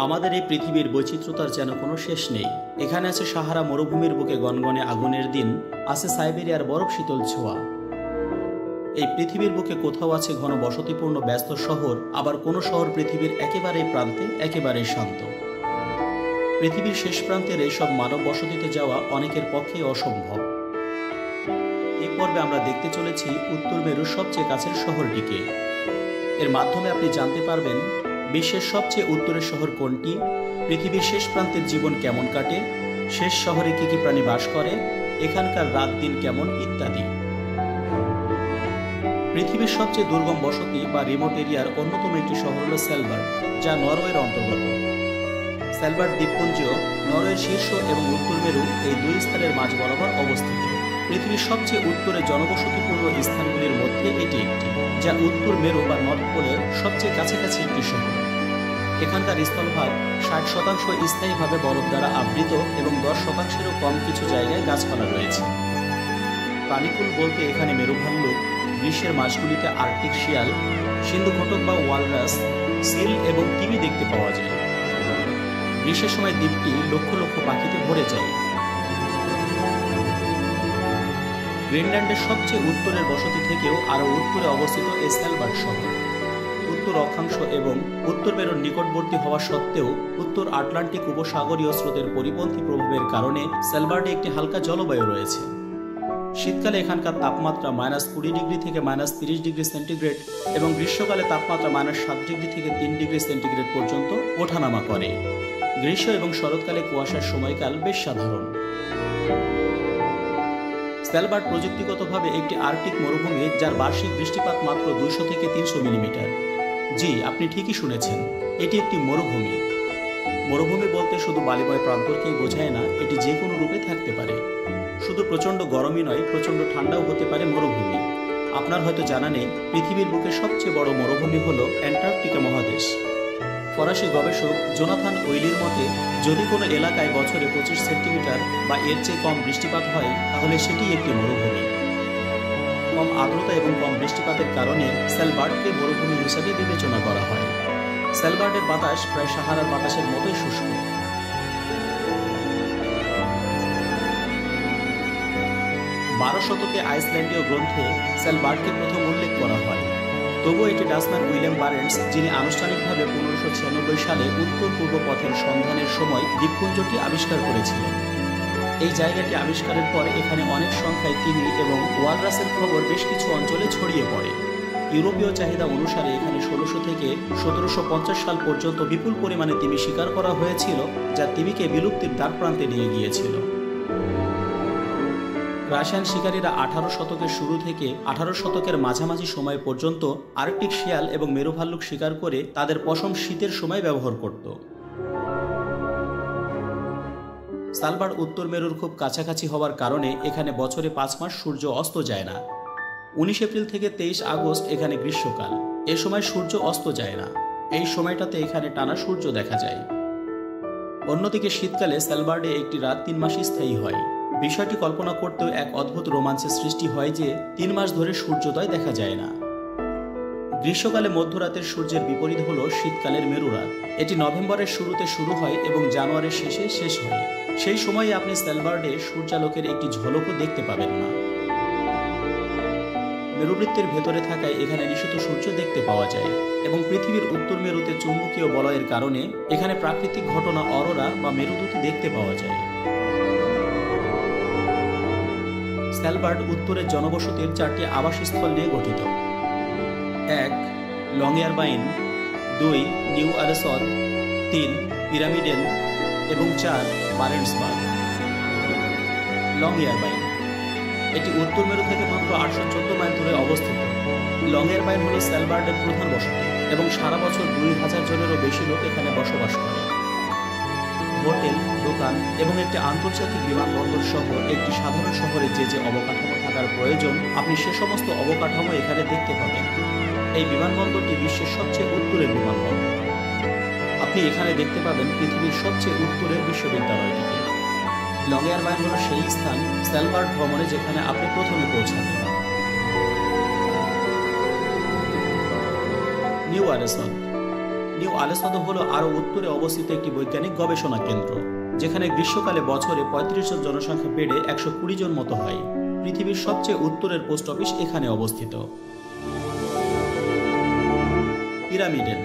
আমাদের এই পৃথিবীর বৈচিত্র্যতার যেন কোনো শেষ নেই। এখানে আছে সাহারা মরুভূমির বুকে গনগনে আগুনের দিন, আছে সাইবেরিয়ার বরফ শীতল ছোঁয়া। এই পৃথিবীর বুকে কোথাও আছে ঘন বসতিপূর্ণ ব্যস্ত শহর, আবার কোনো শহর পৃথিবীর একেবারেই প্রান্তে, একেবারেই শান্ত। পৃথিবীর শেষ প্রান্তের এইসব মানব বসতিতে যাওয়া অনেকের পক্ষে অসম্ভব। এই পর্বে আমরা দেখতে চলেছি উত্তর মেরুর সবচেয়ে কাছের শহরটিকে। এর মাধ্যমে আপনি জানতে পারবেন বিশ্বের সবচেয়ে উত্তরের শহর কোনটি, পৃথিবীর শেষ প্রান্তের জীবন কেমন কাটে, শেষ শহরে কী কী প্রাণী বাস করে, এখানকার রাত দিন কেমন ইত্যাদি। পৃথিবীর সবচেয়ে দুর্গম বসতি বা রিমোট এরিয়ার অন্যতম একটি শহর হল সেলবার্ড, যা নরওয়ের অন্তর্গত। সেলবার্ড দ্বীপপুঞ্জ নরওয়ের শীর্ষ এবং উত্তর মেরু এই দুই স্থানের মাঝ বরাবর অবস্থিত। পৃথিবীর সবচেয়ে উত্তরে জনবসতিপূর্ণ স্থানগুলির মধ্যে এটি একটি, যা উত্তর মেরু বা নর্থ পোলের সবচেয়ে কাছাকাছি একটি শহর। এখানকার স্থলভাগ 60% স্থায়ীভাবে বরফ দ্বারা আবৃত এবং 10%-এরও কম কিছু জায়গায় গাছপালা রয়েছে। প্রাণীকুল বলতে এখানে মেরু ভাল্লুক, গ্রীষ্মের মাসগুলিতে আর্কটিক শিয়াল, সিন্ধুঘটক বা ওয়ালরাস, সিল এবং তিমি দেখতে পাওয়া যায়। গ্রীষ্মের সময় দ্বীপটি লক্ষ লক্ষ পাখিতে ভরে যায়। গ্রিনল্যান্ডের সবচেয়ে উত্তরের বসতি থেকেও আরও উত্তরে অবস্থিত এই সেলবার্ড শহর। উত্তর অক্ষাংশ এবং উত্তর মেরুর নিকটবর্তী হওয়া সত্ত্বেও উত্তর আটলান্টিক উপসাগরীয় স্রোতের পরিপন্থী প্রভাবের কারণে সেলবার্ডে একটি হালকা জলবায়ু রয়েছে। শীতকালে এখানকার তাপমাত্রা -20 থেকে -30 ডিগ্রি সেন্টিগ্রেড এবং গ্রীষ্মকালে তাপমাত্রা -7 ডিগ্রি থেকে 3 ডিগ্রি সেন্টিগ্রেড পর্যন্ত ওঠানামা করে। গ্রীষ্ম এবং শরৎকালে কুয়াশার সময়কাল বেশ সাধারণ। সেলবার্ড প্রযুক্তিগতভাবে একটি আর্কটিক মরুভূমি, যার বার্ষিক বৃষ্টিপাত মাত্র 200 থেকে 300 মিলিমিটার। জি, আপনি ঠিকই শুনেছেন, এটি একটি মরুভূমি। মরুভূমি বলতে শুধু বালিময় প্রান্তরকেই বোঝায় না, এটি যে কোনো রূপে থাকতে পারে। শুধু প্রচণ্ড গরমই নয়, প্রচণ্ড ঠান্ডাও হতে পারে মরুভূমি। আপনার হয়তো জানা নেই, পৃথিবীর বুকে সবচেয়ে বড় মরুভূমি হল অ্যান্টার্কটিকা মহাদেশ। ফরাসি গবেষক জোনাথান ওয়েলির মতে, যদি কোনো এলাকায় বছরে 25 সেন্টিমিটার বা এর চেয়ে কম বৃষ্টিপাত হয়, তাহলে সেটি একটি মরুভূমি। কম আর্দ্রতা এবং কম বৃষ্টিপাতের কারণে সেলবার্ডকে মরুভূমি হিসাবে বিবেচনা করা হয়। সেলবার্ডের বাতাস প্রায় সাহারার বাতাসের মতোই শুষ্ক। 12 শতকে আইসল্যান্ডীয় গ্রন্থে সেলবার্ডকে প্রথম উল্লেখ করা হয়। তবুও এটি ডাচম্যান উইলিয়াম বারেন্টস, যিনি আনুষ্ঠানিকভাবে 1596 সালে উত্তর পূর্ব পথের সন্ধানের সময় দ্বীপপুঞ্জটি আবিষ্কার করেছিলেন। এই জায়গাটি আবিষ্কারের পর এখানে অনেক সংখ্যায় তিমি এবং ওয়ালরাসের খবর বেশ কিছু অঞ্চলে ছড়িয়ে পড়ে। ইউরোপীয় চাহিদা অনুসারে এখানে 1600 থেকে 1750 সাল পর্যন্ত বিপুল পরিমাণে তিমি শিকার করা হয়েছিল, যা তিমিকে বিলুপ্তির দ্বারপ্রান্তে নিয়ে গিয়েছিল। রাশিয়ান শিকারীরা 18 শতকের শুরু থেকে 18 শতকের মাঝামাঝি সময় পর্যন্ত আর্কটিক শিয়াল এবং মেরু ভাল্লুক শিকার করে তাদের পশম শীতের সময় ব্যবহার করত। সেলবার্ড উত্তর মেরুর খুব কাছাকাছি হওয়ার কারণে এখানে বছরে 5 মাস সূর্য অস্ত যায় না। 19 এপ্রিল থেকে 23 আগস্ট এখানে গ্রীষ্মকাল, এ সময় সূর্য অস্ত যায় না। এই সময়টাতে এখানে টানা সূর্য দেখা যায়। অন্যদিকে শীতকালে সেলবার্ডে একটি রাত 3 মাসই স্থায়ী হয়। বিষয়টি কল্পনা করতেও এক অদ্ভুত রোমাঞ্চের সৃষ্টি হয় যে 3 মাস ধরে সূর্যোদয় দেখা যায় না। গ্রীষ্মকালে মধ্যরাতের সূর্যের বিপরীত হল শীতকালের মেরুরাত। এটি নভেম্বরের শুরুতে শুরু হয় এবং জানুয়ারির শেষে শেষ হয়। সেই সময়ে আপনি সেলবার্ডে সূর্যালোকের একটি ঝলকও দেখতে পাবেন না। মেরুবৃত্তের ভেতরে থাকায় এখানে নিশিত সূর্য দেখতে পাওয়া যায় এবং পৃথিবীর উত্তর মেরুতে চুম্বকীয় বলয়ের কারণে এখানে প্রাকৃতিক ঘটনা অরোরা বা মেরুদূত দেখতে পাওয়া যায়। সেলবার্ড উত্তরের জনবসতির 4টি আবাসস্থল নিয়ে গঠিত। 1. লংয়ারবাইন, 2. নিউ আরেসদ, 3. পিরামিডেন এবং 4. বারেন্টসবার্গ। লংয়ারবাইন এটি উত্তর মেরু থেকে মাত্র 814 মাইল দূরে অবস্থিত। লংয়ারবাইন হল সেলবার্ডের প্রধান বসতি এবং সারা বছর 2000 জনেরও বেশি লোক এখানে বসবাস করে। হোটেল, দোকান এবং একটি আন্তর্জাতিক বিমানবন্দর সহ একটি সাধারণ শহরে যে যে অবকাঠামো থাকার প্রয়োজন, আপনি সে সমস্ত অবকাঠামো এখানে দেখতে পাবেন। এই বিমানবন্দরটি বিশ্বের সবচেয়ে উত্তরের বিমানবন্দর। আপনি এখানে দেখতে পাবেন পৃথিবীর সবচেয়ে উত্তরের বিশ্ববিদ্যালয়টিকে। লংয়ারবাইন হল সেই স্থান সেলবার্ড ভ্রমণে যেখানে আপনি প্রথমে পৌঁছাবেন। নিউ আরেসদ নিউ আলেসাদো হলো আরও উত্তরে অবস্থিত একটি বৈজ্ঞানিক গবেষণা কেন্দ্র, যেখানে গ্রীষ্মকালে বছরে ৩৫ জন জনসংখ্যা বেড়ে ১২০ জন মতো হয়। পৃথিবীর সবচেয়ে উত্তরের পোস্ট অফিস এখানে অবস্থিত। পিরামিডেন।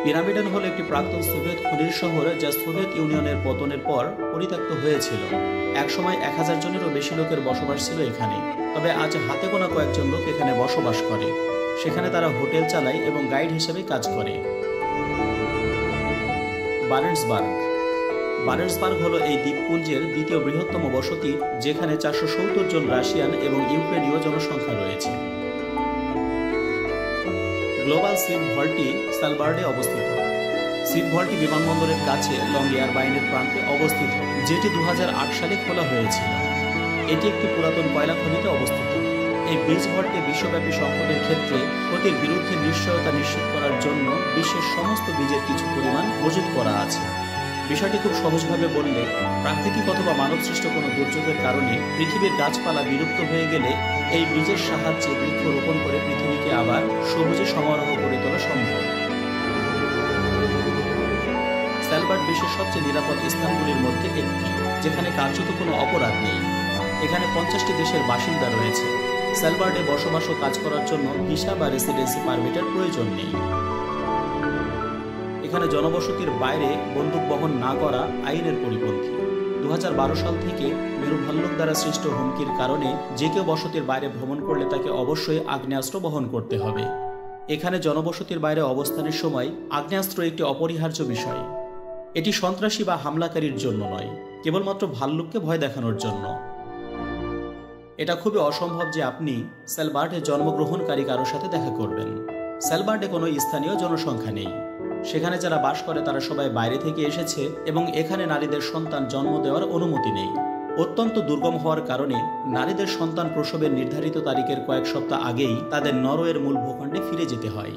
পিরামিডেন হলো একটি প্রাক্তন সোভিয়েত খনির শহর, যা সোভিয়েত ইউনিয়নের পতনের পর পরিত্যক্ত হয়েছিল। একসময় ১০০০ জনেরও বেশি লোকের বসবাস ছিল এখানে, তবে আজ হাতে গোনা কয়েকজন লোক এখানে বসবাস করে। সেখানে তারা হোটেল চালায় এবং গাইড হিসেবে কাজ করে। বারেন্টসবার্গ। বারেন্টসবার্গ হলো এই দ্বীপপুঞ্জের দ্বিতীয় বৃহত্তম বসতি, যেখানে ৪৭০ জন রাশিয়ান এবং ইউক্রেনীয় জনসংখ্যা রয়েছে। গ্লোবাল সিড ভল্টটি স্যালবার্ডে অবস্থিত। সিড ভল্টটি বিমানবন্দরের কাছে লংইয়ারবাইনের প্রান্তে অবস্থিত, যেটি ২০০৮ সালে খোলা হয়েছিল। এটি একটি পুরাতন কয়লা খনিতে অবস্থিত। এই বীজ ভল্টে বিশ্বব্যাপী সংকটের ক্ষেত্রে ক্ষতির বিরুদ্ধে নিশ্চয়তা নিশ্চিত করার জন্য বিশ্বের সমস্ত বীজের কিছু পরিমাণ মজুত করা আছে। বিষয়টি খুব সহজভাবে বললে, প্রাকৃতিক অথবা মানবসৃষ্ট কোনো দুর্যোগের কারণে পৃথিবীর গাছপালা বিলুপ্ত হয়ে গেলে এই বীজের সাহায্যে বৃক্ষ রোপণ করে পৃথিবীকে আবার সবুজে সমারোহ করে তোলা সম্ভব। স্যালবার্ড বিশ্বের সবচেয়ে নিরাপদ স্থানগুলির মধ্যে একটি, যেখানে কার্যত কোনো অপরাধ নেই। এখানে ৫০টি দেশের বাসিন্দা রয়েছে। স্যালবার্ডে বসবাস ও কাজ করার জন্য ভিসা বা রেসিডেন্সি পারমিটের প্রয়োজন নেই। এখানে জনবসতির বাইরে বন্দুক বহন না করা আইনের পরিপন্থী। ২০১২ সাল থেকে মেরু ভাল্লুক দ্বারা সৃষ্ট হুমকির কারণে যে কেউ বসতির বাইরে ভ্রমণ করলে তাকে অবশ্যই আগ্নেয়াস্ত্র বহন করতে হবে। এখানে জনবসতির বাইরে অবস্থানের সময় আগ্নেয়াস্ত্র একটি অপরিহার্য বিষয়। এটি সন্ত্রাসী বা হামলাকারীর জন্য নয়, কেবলমাত্র ভাল্লুককে ভয় দেখানোর জন্য। এটা খুবই অসম্ভব যে আপনি স্যালবার্ডে জন্মগ্রহণকারী কারোর সাথে দেখা করবেন। স্যালবার্ডে কোনো স্থানীয় জনসংখ্যা নেই। সেখানে যারা বাস করে তারা সবাই বাইরে থেকে এসেছে এবং এখানে নারীদের সন্তান জন্ম দেওয়ার অনুমতি নেই। অত্যন্ত দুর্গম হওয়ার কারণে নারীদের সন্তান প্রসবের নির্ধারিত তারিখের কয়েক সপ্তাহ আগেই তাদের নরওয়ের মূল ভূখণ্ডে ফিরে যেতে হয়।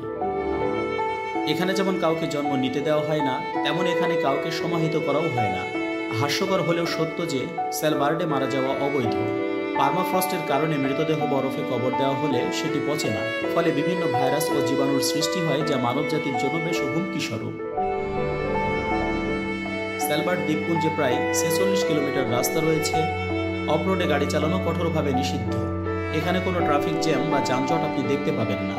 এখানে যেমন কাউকে জন্ম নিতে দেওয়া হয় না, তেমন এখানে কাউকে সমাহিত করাও হয় না। হাস্যকর হলেও সত্য যে স্যালবার্ডে মারা যাওয়া অবৈধ। পার্মাফ্রস্টের কারণে মৃতদেহ বরফে কবর দেওয়া হলে সেটি পচে না, ফলে বিভিন্ন ভাইরাস ও জীবাণুর সৃষ্টি হয়, যা মানবজাতির জন্য বেশ হুমকি স্বরূপ। স্যালবার্ড দ্বীপপুঞ্জে প্রায় ৪৬ কিলোমিটার রাস্তা রয়েছে। অফরোডে গাড়ি চালানো কঠোরভাবে নিষিদ্ধ। এখানে কোনো ট্রাফিক জ্যাম বা যানজট আপনি দেখতে পাবেন না।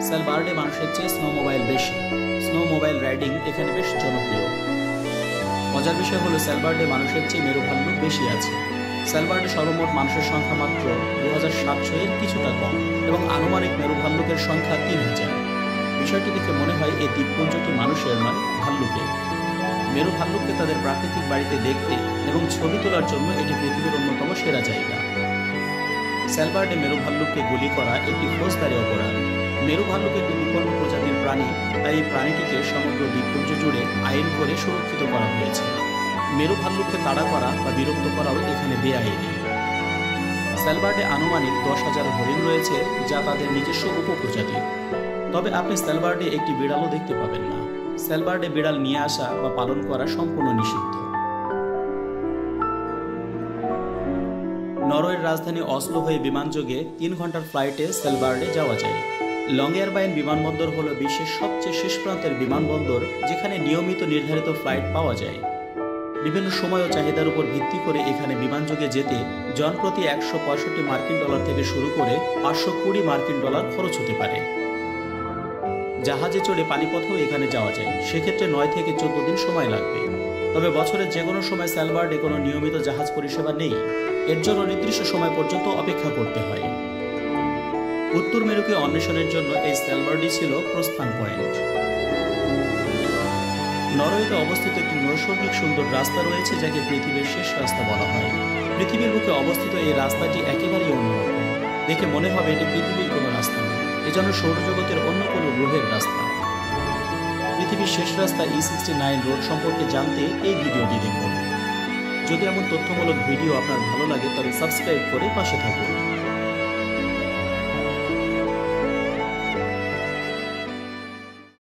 স্যালবার্ডে মানুষের চেয়ে স্নো মোবাইল বেশি। স্নো মোবাইল রাইডিং এখানে বেশ জনপ্রিয়। মজার বিষয় হলো স্যালবার্ডে মানুষের চেয়ে মেরু ভাল্লুক বেশি আছে। স্যালবার্ডে সর্বমোট মানুষের সংখ্যা মাত্র ২৭০০-এর কিছুটা কম এবং আনুমানিক মেরু ভাল্লুকের সংখ্যা ৩০০০। বিষয়টি দেখে মনে হয় এই দ্বীপপুঞ্জটি মানুষের নয়, ভাল্লুকের। মেরু ভাল্লুককে তাদের প্রাকৃতিক বাড়িতে দেখতে এবং ছবি তোলার জন্য এটি পৃথিবীর অন্যতম সেরা জায়গা। স্যালবার্ডে মেরু ভাল্লুককে গুলি করা একটি ফৌজদারি অপরাধ। মেরু ভাল্লুক একটি বিপন্ন প্রজাতির প্রাণী, তাই এই প্রাণীটিকে সমগ্র দ্বীপপুঞ্জ জুড়ে আইন করে সুরক্ষিত করা হয়েছে। মেরু ভাল্লুককে তাড়া করা বা বিরক্ত করাও এখানে বেআইনি। স্যালবার্ডে আনুমানিক ১০,০০০ হরিণ রয়েছে, যা তাদের নিজস্ব উপপ্রজাতির। তবে আপনি স্যালবার্ডে একটি বিড়ালও দেখতে পাবেন না। স্যালবার্ডে বিড়াল নিয়ে আসা বা পালন করা সম্পূর্ণ নিষিদ্ধ। নরওয়ের রাজধানী অসলো হয়ে বিমানযোগে ৩ ঘন্টার ফ্লাইটে স্যালবার্ডে যাওয়া যায়। লংইয়ারবাইন বিমানবন্দর হল বিশ্বের সবচেয়ে শেষ প্রান্তের বিমানবন্দর, যেখানে নিয়মিত নির্ধারিত ফ্লাইট পাওয়া যায়। বিভিন্ন সময় ও চাহিদার উপর ভিত্তি করে এখানে বিমানযোগে যেতে জনপ্রতি $১৬৫ থেকে শুরু করে $৫২০ খরচ হতে পারে। জাহাজে চড়ে পানিপথেও এখানে যাওয়া যায়, সেক্ষেত্রে ৯ থেকে ১৪ দিন সময় লাগবে। তবে বছরের যে কোনো সময় স্যালবার্ডে কোনো নিয়মিত জাহাজ পরিষেবা নেই। এর জন্য নির্দিষ্ট সময় পর্যন্ত অপেক্ষা করতে হয়। উত্তর মেরুকে অন্বেষণের জন্য এই স্যালবার্ডই ছিল প্রস্থান পয়েন্ট। নরওয়েতে অবস্থিত একটি নৈসর্গিক সুন্দর রাস্তা রয়েছে, যাকে পৃথিবীর শেষ রাস্তা বলা হয়। পৃথিবীর বুকে অবস্থিত এই রাস্তাটি একেবারেই অন্যরকম। দেখে মনে হবে এটি পৃথিবীর কোনো রাস্তা নয়, এজন্য সৌরজগতের অন্য কোনো গ্রহের রাস্তা। পৃথিবীর শেষ রাস্তা E69 রোড সম্পর্কে জানতে এই ভিডিওটি দেখুন। যদি এমন তথ্যমূলক ভিডিও আপনার ভালো লাগে তবে সাবস্ক্রাইব করে পাশে থাকুন।